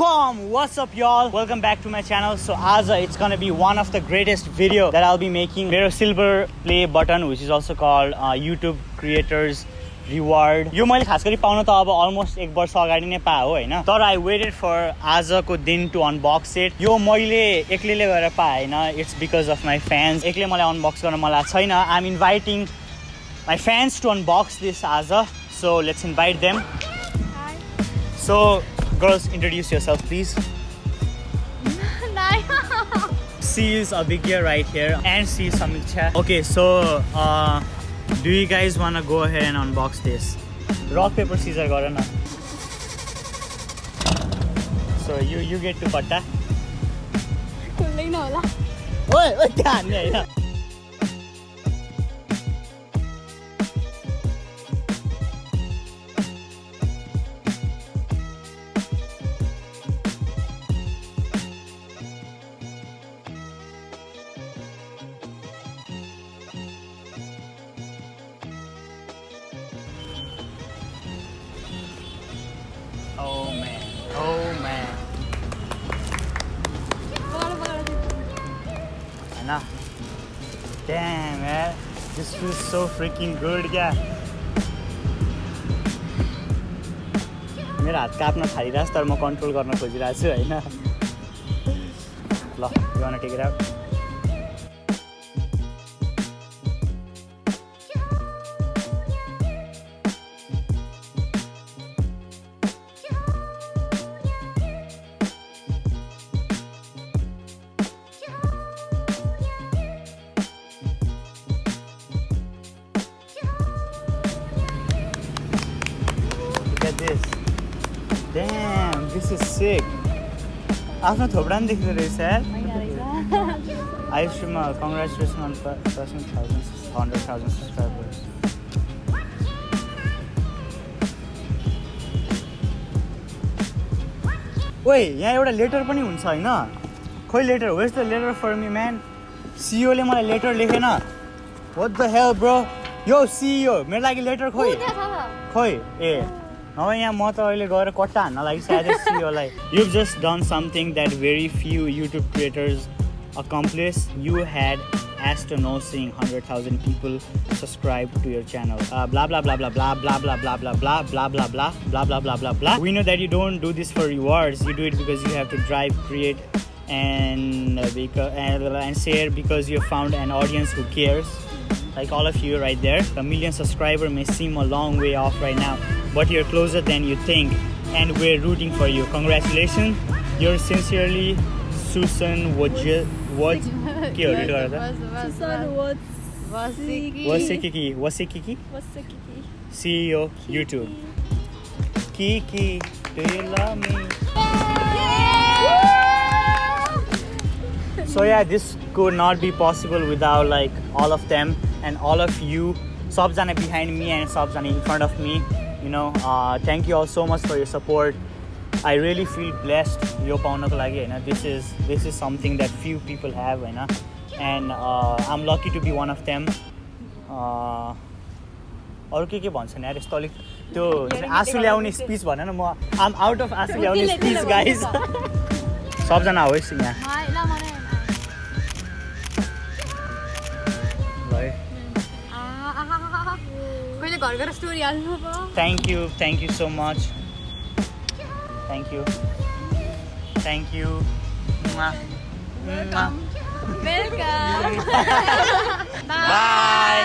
Boom! What's up y'all? Welcome back to my channel. So Aza, it's gonna be one of the greatest video that I'll be making. मेरो silver play button, which is also called YouTube creators reward. यो मैले खास गरी pound त अब almost 1 वर्ष अगाडि नै पाए हो हैन. तर I waited for आजको दिन to unbox it. यो मैले एक्लैले गरेर पाए हैन. It's because of my fans. एक्लै मलाई unbox गर्न मलाई छैन. I'm inviting my fans to unbox this Aza. So let's invite them. Hi. So girls, introduce yourself please. She is Abhigya right here and she is Samiksha. Okay, so do you guys want to go ahead and unbox this? Rock, paper, scissors got na. So you get to patta. Kulai na hola. Oi, dhyan nahi hai. Oh man. Anna. Damn man. This feels so freaking good, yeah. मेरो हात काप्न थालिरहेछ तर म control गर्न खोजिरहेको छु हैन. ल, you wanna take it out? Look at this. Damn, this is sick. आफ्नो थोपडा नि देख्दो रहेछ यार. आयुष्मा congratulations on passing 100,000 subscribers. ओए यहाँ एउटा लेटर पनि हुन्छ हैन. खोइ letter, where's the letter for me man? CEO ले मलाई लेटर लेखेन. What the hell bro? Yo CEO, मेरो लागि लेटर खोइ. खोइ ए नभए यहाँ म त अहिले गएर कट्टा हान्न लागिसकेको CEO lie. You've just done something that very few YouTube creators accomplish. You had astonishing 100,000 people subscribe to your channel. Blah blah blah blah blah blah blah blah blah blah blah blah blah blah blah blah blah blah. We know that you don't do this for rewards. You do it because you have to drive, create, and share because you found an audience who cares. Like all of you right there. A million subscriber may seem a long way off right now, but you're closer than you think, and we're rooting for you. Congratulations. You're sincerely Susan Wasikiki CEO YouTube. Kiki, do you love me? So yeah, this could not be possible without like all of them and all of you. Sabjana behind me and Sabjana in front of me. You know, thank you all so much for your support. I really feel blessed. Yo paunako lagi Hahn. This is something that few people have Hahn. And I'm lucky to be one of them. अरु के भन्छन् यार यस्तो अलिक त्यो आँसु ल्याउने speech भन न. म I'm out of आँसु ल्याउने स्पिच guys. सबजना होस् यहाँ. Thank you so much. Thank you. Welcome. Bye.